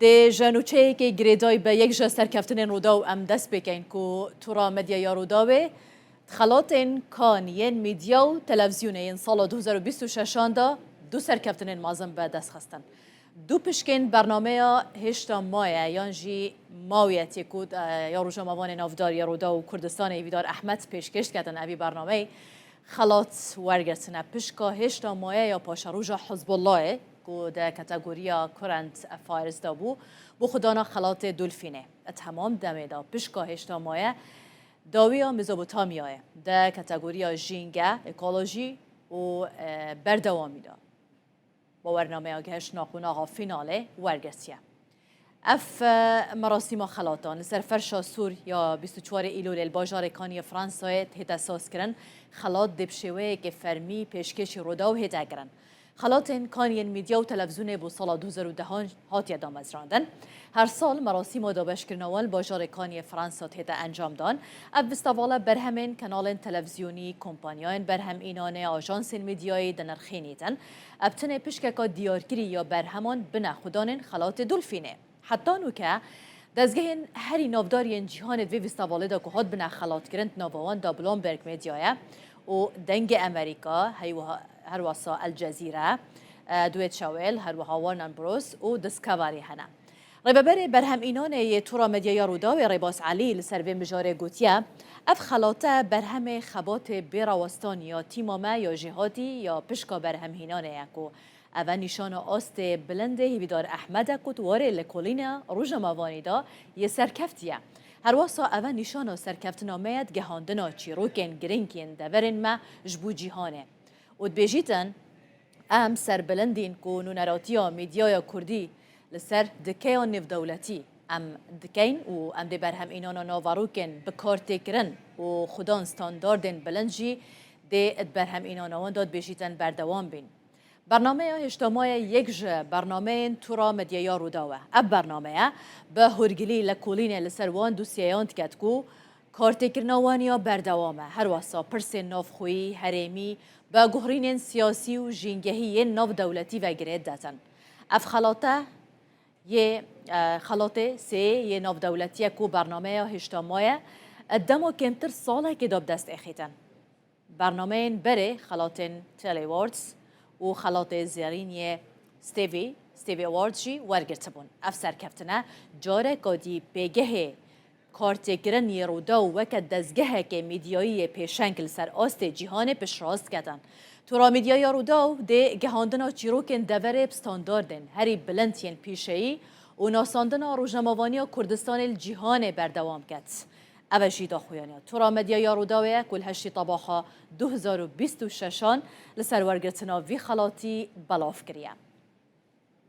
د جنوچه که گریدای به یک جا سرکفتن رودا و ام دست بکن که تورا مدیا یا رودا خلاتن کانین میدیا و تلویزیون این سال 2026 دا دو سرکفتن مازم به دست خستن. دو پشکن برنامه هشتا ماه یانجی ماویتی کود یا روزا موان نافدار یا رودا و کردستان ایویدار احمد پیشکش کردن اوی برنامه خلات ورگرتنه پشکا هشتا ماه یا پاش روزا حزب الله در کاتگوریا کرنت افایرز دابو بو خدانا خلات دولفینه تمام دمه دا پشکا هشتا ماه داویا مزوبوتامیاه در کاتگوریا جینگه اکولوژی و بردوامی دا با برنامه آگهش ناخوناها فیناله ورگرتیه اف مراسم خلاتان سر فرشا سور یا 24 ایلول الباجار کانی فرانسای هت اساس کرن خلات دبشوه که فرمی پیشکش رودا و هت اگرن خلاتن کانین میدیا و تلویزیون بو سال 2010 هاتی دام از راندن هر سال مراسم و دابش کرنوال باجار کانی فرانسا هت انجام دان اب استوالا برهمین کانال تلویزیونی کمپانیان برهم اینان آژانس میدیای دنرخینیتن ابتن پشککا دیارگیری یا برهمان بنا خودانن خلات دولفینه حتی نوکه دزگهن هری نافدارین جهان وی استواله دا که هاد بنا خلات کرند ناوان دا بلومبرگ میدیای و دنگ امریکا هر واسا الجزیره دویت شاول هر وها وارنر بروس و دسکاواری هنه ربابر برهم اینان ی تورا مدیا رودا و ریباس علی لسر مجاره گوتیا اف خلاطه برهم خبات بیراوستان یا تیمامه یا جهادی یا پشکا برهم هینانه یکو اول نشان آست بلنده هیویدار احمد کت واره لکولینا روژا موانی دا یه سرکفتیه هر واسا اول نشان سرکفتنامه گهاندنا چیروکن گرینکین دورن ما جبو جیهانه و دبیجیتن ام سر بلندین کو نونراتیا میدیای کردی لسر دکیان نف دولتی ام دکین و ام دی برهم اینانا ناواروکن بکارتی کرن و خدان ستانداردن بلنجی دی برهم اینانا وان داد بیجیتن بردوام بین برنامه اجتماعی یک برنامه تورا مدیا روداوه اب برنامه به هرگلی لکولین لسروان دوسیایان تکت کو کارتی کرنوانیا بردوامه هر واسا پرسین نافخویی هرمی با گهرین سیاسی و جنگهی ناف دولتی و گرید داتن اف خلاطه یه خلاطه سه یه ناف دولتی کو برنامه اجتماعی دمو کمتر ساله که داب دست اخیتن برنامه بره خلاطن تلی واردز و خلاط زیرینی ستیوی واردجی ورگرتبون افسر کفتنه جاره کادی بگه کارتگرنی رودا و وکد دزگه که میدیایی پیشنگل سر آست جهان پیش راست کردن تورا میدیای رودا ده گهاندنا چیروکن دوره بستانداردن هری بلندین پیشهی و ناساندنا روژنموانی کردستان الجهان بردوام کرد اوشی دا خویانه تورا مدیا روداوه کل هشتی طباخا 2026 لسر ورگرتنا وی خلاطی بلاف کریه